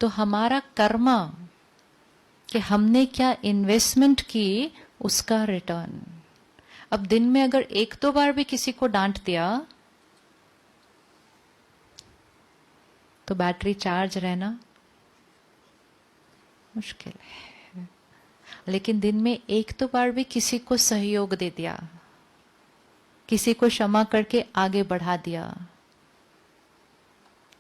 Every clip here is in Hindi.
तो हमारा कर्म कि हमने क्या इन्वेस्टमेंट की उसका रिटर्न। अब दिन में अगर एक दो बार भी किसी को डांट दिया तो बैटरी चार्ज रहना मुश्किल है, लेकिन दिन में एक दो बार भी किसी को सहयोग दे दिया, किसी को क्षमा करके आगे बढ़ा दिया,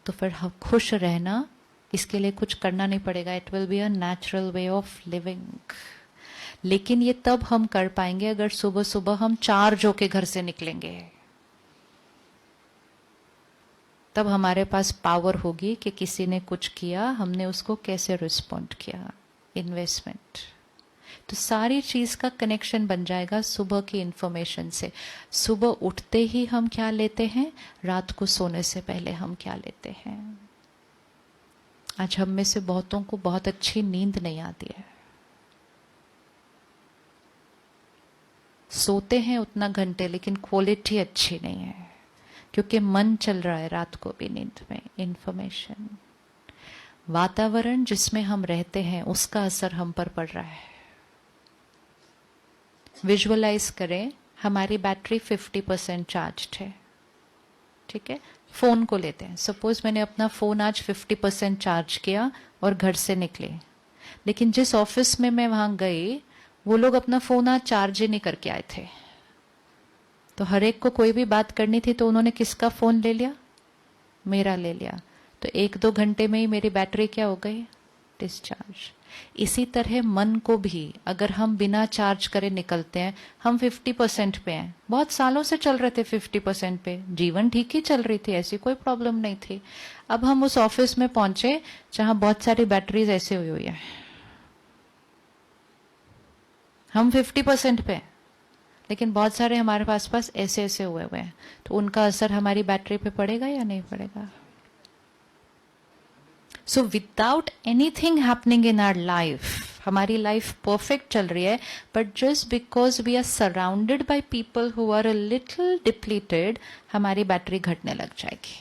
तो फिर हम खुश रहना, इसके लिए कुछ करना नहीं पड़ेगा। It will be a natural way of living. लेकिन ये तब हम कर पाएंगे अगर सुबह सुबह हम चार्ज होके घर से निकलेंगे, तब हमारे पास पावर होगी कि किसी ने कुछ किया, हमने उसको कैसे रिस्पॉन्ड किया। इन्वेस्टमेंट तो सारी चीज का कनेक्शन बन जाएगा सुबह की इंफॉर्मेशन से। सुबह उठते ही हम क्या लेते हैं, रात को सोने से पहले हम क्या लेते हैं। आज हम में से बहुतों को बहुत अच्छी नींद नहीं आती है, सोते हैं उतना घंटे लेकिन क्वालिटी अच्छी नहीं है, क्योंकि मन चल रहा है रात को भी नींद में। इंफॉर्मेशन, वातावरण जिसमें हम रहते हैं उसका असर हम पर पड़ रहा है। विजुअलाइज करें, हमारी बैटरी 50% चार्ज है, ठीक है। फोन को लेते हैं, सपोज मैंने अपना फोन आज 50% चार्ज किया और घर से निकले, लेकिन जिस ऑफिस में मैं वहां गई वो लोग अपना फोन आज चार्ज ही नहीं करके आए थे, तो हर एक को कोई भी बात करनी थी तो उन्होंने किसका फोन ले लिया, मेरा ले लिया। तो एक दो घंटे में ही मेरी बैटरी क्या हो गई, डिस्चार्ज। इसी तरह मन को भी अगर हम बिना चार्ज करे निकलते हैं, हम 50% पे हैं, बहुत सालों से चल रहे थे 50% पे, जीवन ठीक ही चल रही थी, ऐसी कोई प्रॉब्लम नहीं थी। अब हम उस ऑफिस में पहुंचे जहां बहुत सारी बैटरीज ऐसे हुई हुई है, हम 50% पे, लेकिन बहुत सारे हमारे पास ऐसे ऐसे हुए हुए हैं, तो उनका असर हमारी बैटरी पे पड़ेगा या नहीं पड़ेगा। So without anything happening in our life, हमारी लाइफ परफेक्ट चल रही है, but just because we are surrounded by people who are a little depleted, हमारी बैटरी घटने लग जाएगी।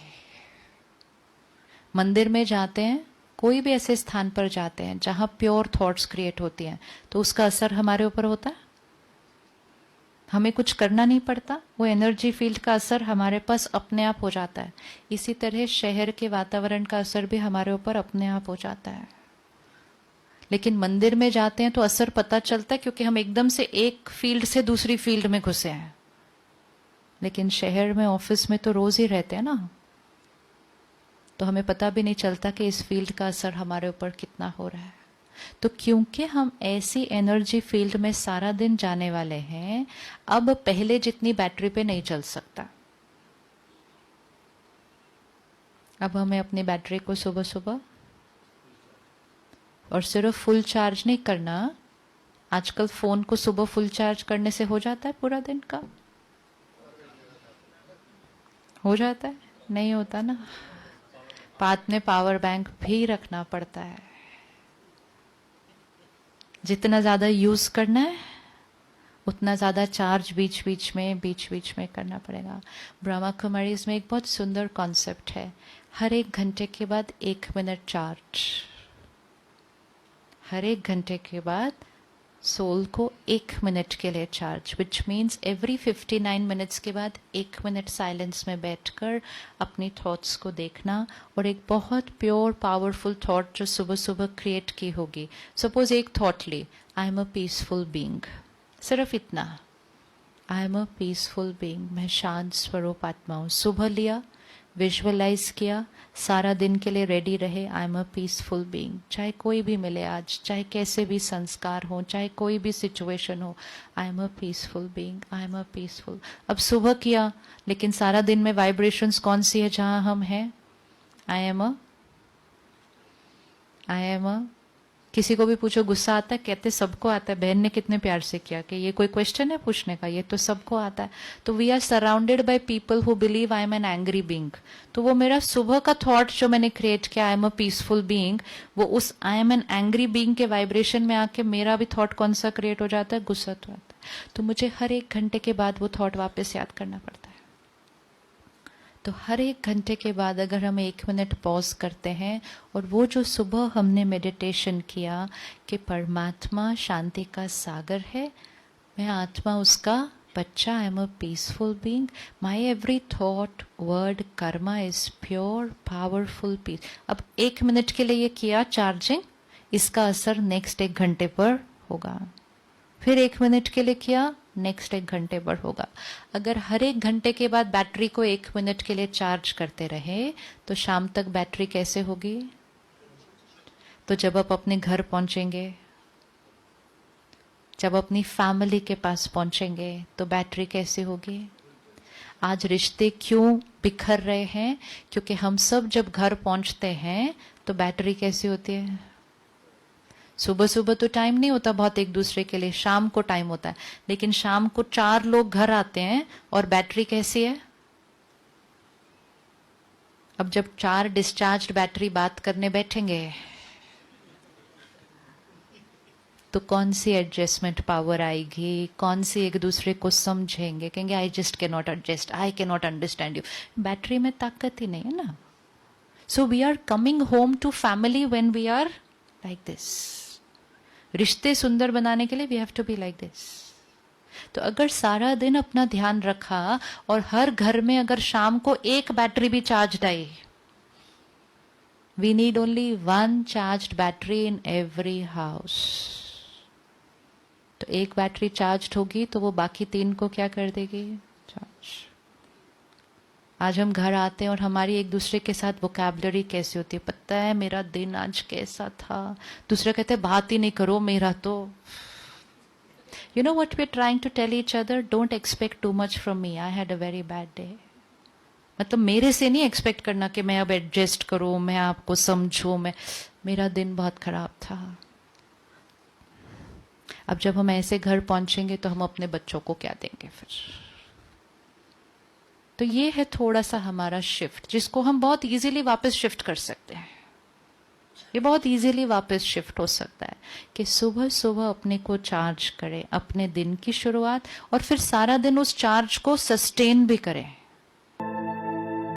मंदिर में जाते हैं, कोई भी ऐसे स्थान पर जाते हैं जहां प्योर थॉट्स क्रिएट होती हैं, तो उसका असर हमारे ऊपर होता है, हमें कुछ करना नहीं पड़ता, वो एनर्जी फील्ड का असर हमारे पास अपने आप हो जाता है। इसी तरह शहर के वातावरण का असर भी हमारे ऊपर अपने आप हो जाता है। लेकिन मंदिर में जाते हैं तो असर पता चलता है, क्योंकि हम एकदम से एक फील्ड से दूसरी फील्ड में घुसे हैं। लेकिन शहर में, ऑफिस में तो रोज ही रहते हैं ना, तो हमें पता भी नहीं चलता कि इस फील्ड का असर हमारे ऊपर कितना हो रहा है। तो क्योंकि हम ऐसी एनर्जी फील्ड में सारा दिन जाने वाले हैं, अब पहले जितनी बैटरी पे नहीं चल सकता। अब हमें अपनी बैटरी को सुबह सुबह, और सिर्फ फुल चार्ज नहीं करना, आजकल फोन को सुबह फुल चार्ज करने से हो जाता है पूरा दिन का, हो जाता है, नहीं होता ना, पास में पावर बैंक भी रखना पड़ता है। जितना ज्यादा यूज करना है उतना ज्यादा चार्ज बीच बीच में करना पड़ेगा। ब्रह्मा कुमारीज में एक बहुत सुंदर कॉन्सेप्ट है, हर एक घंटे के बाद 1 मिनट चार्ज। हर एक घंटे के बाद सोल को 1 मिनट के लिए charge, which means every 59 minutes के बाद 1 मिनट साइलेंस में बैठकर अपनी थॉट्स को देखना, और एक बहुत प्योर पावरफुल थॉट जो सुबह सुबह क्रिएट की होगी। सपोज एक थॉट ली, I am a peaceful being, सिर्फ इतना, I am a peaceful being, मैं शांत स्वरूप आत्मा हूँ। सुबह लिया, विजुअलाइज किया, सारा दिन के लिए रेडी रहे, आई एम अ पीसफुल बीइंग। चाहे कोई भी मिले आज, चाहे कैसे भी संस्कार हो, चाहे कोई भी सिचुएशन हो, आई am a peaceful being, I am a peaceful. अब सुबह किया, लेकिन सारा दिन में वाइब्रेशंस कौन सी है जहां हम हैं, आई एम अ, किसी को भी पूछो गुस्सा आता है, कहते सबको आता है। बहन ने कितने प्यार से किया कि ये कोई क्वेश्चन है पूछने का, ये तो सबको आता है। तो we are surrounded by people who believe I am an angry being. तो वो मेरा सुबह का थॉट जो मैंने क्रिएट किया, आई एम अ पीसफुल बीइंग, वो उस आई एम एन एंग्री बीइंग के वाइब्रेशन में आके मेरा भी थॉट कौन सा क्रिएट हो जाता है, गुस्सा तो आता है। तो मुझे हर 1 घंटे के बाद वो थॉट वापस याद करना पड़ता है। तो हर 1 घंटे के बाद अगर हम 1 मिनट पॉज करते हैं और वो जो सुबह हमने मेडिटेशन किया कि परमात्मा शांति का सागर है, मैं आत्मा उसका बच्चा, I am a peaceful being, my every thought word karma is pure powerful peace. अब 1 मिनट के लिए ये किया चार्जिंग, इसका असर नेक्स्ट 1 घंटे पर होगा। फिर 1 मिनट के लिए किया, नेक्स्ट 1 घंटे पर होगा। अगर हर 1 घंटे के बाद बैटरी को 1 मिनट के लिए चार्ज करते रहे तो शाम तक बैटरी कैसे होगी? तो जब आप अपने घर पहुंचेंगे, जब अपनी फैमिली के पास पहुंचेंगे तो बैटरी कैसे होगी? आज रिश्ते क्यों बिखर रहे हैं? क्योंकि हम सब जब घर पहुंचते हैं तो बैटरी कैसी होती है? सुबह सुबह तो टाइम नहीं होता बहुत एक दूसरे के लिए, शाम को टाइम होता है, लेकिन शाम को 4 लोग घर आते हैं और बैटरी कैसी है? अब जब 4 डिस्चार्ज्ड बैटरी बात करने बैठेंगे तो कौन सी एडजस्टमेंट पावर आएगी? कौन सी एक दूसरे को समझेंगे? कहेंगे I just can not adjust, I can not understand you. Battery में ताकत ही नहीं है ना। So we are coming home to family when we are like this. रिश्ते सुंदर बनाने के लिए we have to be like this. तो अगर सारा दिन अपना ध्यान रखा और हर घर में अगर शाम को 1 बैटरी भी चार्ज आई, we need only 1 charged battery in every house. तो 1 बैटरी चार्ज होगी तो वो बाकी 3 को क्या कर देगी? चार्ज। आज हम घर आते हैं और हमारी एक दूसरे के साथ वोकैबुलरी कैसी होती है? पता है मेरा दिन आज कैसा था? दूसरे कहते हैं बात ही नहीं करो, मेरा तो you know what we are trying to tell each other, don't expect too much from me, I had a very bad day. मतलब मेरे से नहीं एक्सपेक्ट करना कि मैं अब एडजस्ट करूं, मैं आपको समझूं, मेरा दिन बहुत खराब था। अब जब हम ऐसे घर पहुंचेंगे तो हम अपने बच्चों को क्या देंगे फिर? तो ये है थोड़ा सा हमारा शिफ्ट, जिसको हम बहुत इजीली वापस शिफ्ट कर सकते हैं। ये बहुत इजीली वापस शिफ्ट हो सकता है कि सुबह सुबह अपने को चार्ज करें, अपने दिन की शुरुआत, और फिर सारा दिन उस चार्ज को सस्टेन भी करें।